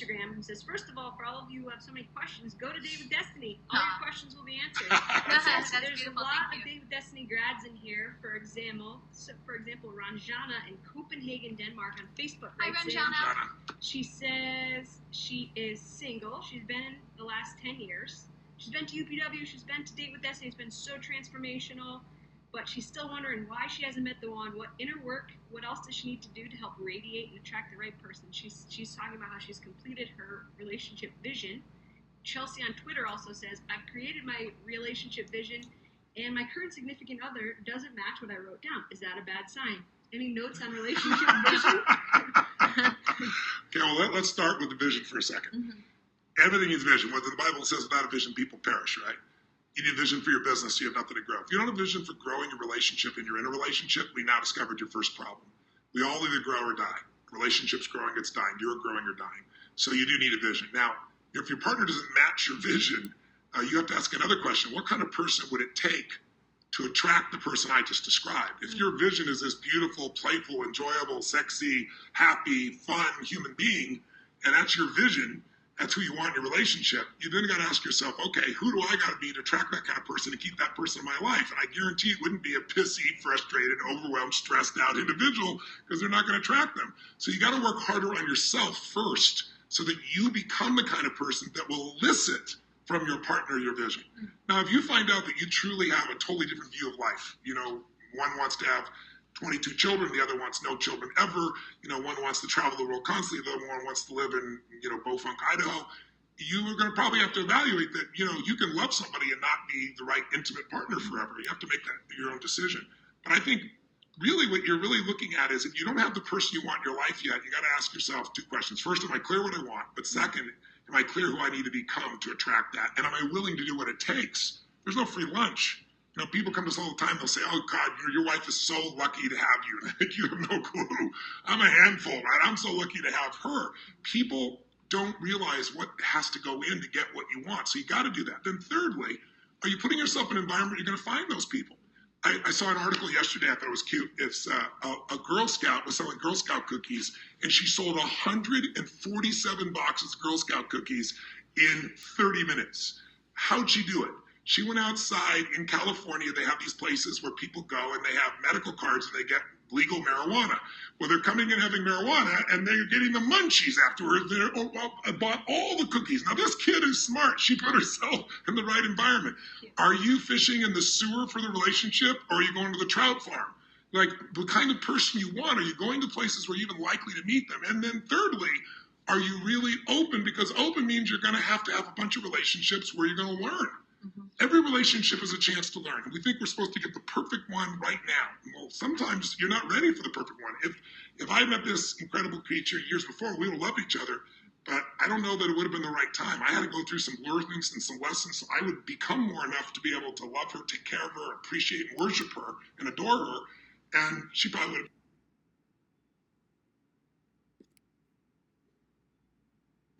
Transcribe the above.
Instagram and says, first of all, for all of you who have so many questions, go to Date with Destiny. All your questions will be answered. That's There's beautiful. A lot of Date with Destiny grads in here. For example, Ranjana in Copenhagen, Denmark on Facebook. Hi, Ranjana. She says she is single. She's been in the last 10 years. She's been to UPW. She's been to Date with Destiny. It's been so transformational. But she's still wondering why she hasn't met the one. What inner work, what else does she need to do to help radiate and attract the right person? She's talking about how she's completed her relationship vision. Chelsea on Twitter also says, I've created my relationship vision, and my current significant other doesn't match what I wrote down. Is that a bad sign? Any notes on relationship vision? Okay, well, let's start with the vision for a second. Mm-hmm. Everything is vision. What the Bible says, without a vision, people perish, right? You need a vision for your business, you have nothing to grow. If you don't have a vision for growing your relationship and you're in a relationship, we now discovered your first problem. We all either grow or die. Relationship's growing, it's dying. You're growing or dying. So you do need a vision. Now, if your partner doesn't match your vision, you have to ask another question. What kind of person would it take to attract the person I just described? If your vision is this beautiful, playful, enjoyable, sexy, happy, fun human being, and that's your vision, that's who you want in your relationship, you then got to ask yourself, okay, who do I got to be to attract that kind of person and keep that person in my life? And I guarantee it wouldn't be a pissy, frustrated, overwhelmed, stressed out individual, because they're not going to attract them. So you got to work harder on yourself first so that you become the kind of person that will elicit from your partner your vision. Now, if you find out that you truly have a totally different view of life, one wants to have 22 children, the other wants no children ever, one wants to travel the world constantly, the other one wants to live in, Beaufunk, Idaho, you are going to probably have to evaluate that, you can love somebody and not be the right intimate partner forever. You have to make that your own decision. But I think really what you're really looking at is if you don't have the person you want in your life yet, you got to ask yourself two questions. First, am I clear what I want? But second, am I clear who I need to become to attract that? And am I willing to do what it takes? There's no free lunch. People come to us all the time, they'll say, oh, God, your wife is so lucky to have you. And you have no clue. I'm a handful, right? I'm so lucky to have her. People don't realize what has to go in to get what you want. So you got to do that. Then thirdly, are you putting yourself in an environment you're going to find those people? I saw an article yesterday I thought it was cute. It's a Girl Scout was selling Girl Scout cookies, and she sold 147 boxes of Girl Scout cookies in 30 minutes. How'd she do it? She went outside in California. They have these places where people go and they have medical cards and they get legal marijuana. Well, they're coming and having marijuana and they're getting the munchies afterwards. I bought all the cookies. Now, this kid is smart. She put herself in the right environment. Are you fishing in the sewer for the relationship, or are you going to the trout farm? Like, the kind of person you want, are you going to places where you're even likely to meet them? And then thirdly, are you really open? Because open means you're going to have a bunch of relationships where you're going to learn. Mm-hmm. Every relationship is a chance to learn. And we think we're supposed to get the perfect one right now. Well, sometimes you're not ready for the perfect one. If I met this incredible creature years before, we would have loved each other, but I don't know that it would have been the right time. I had to go through some learnings and some lessons so I would become more enough to be able to love her, take care of her, appreciate and worship her, and adore her. And she probably would have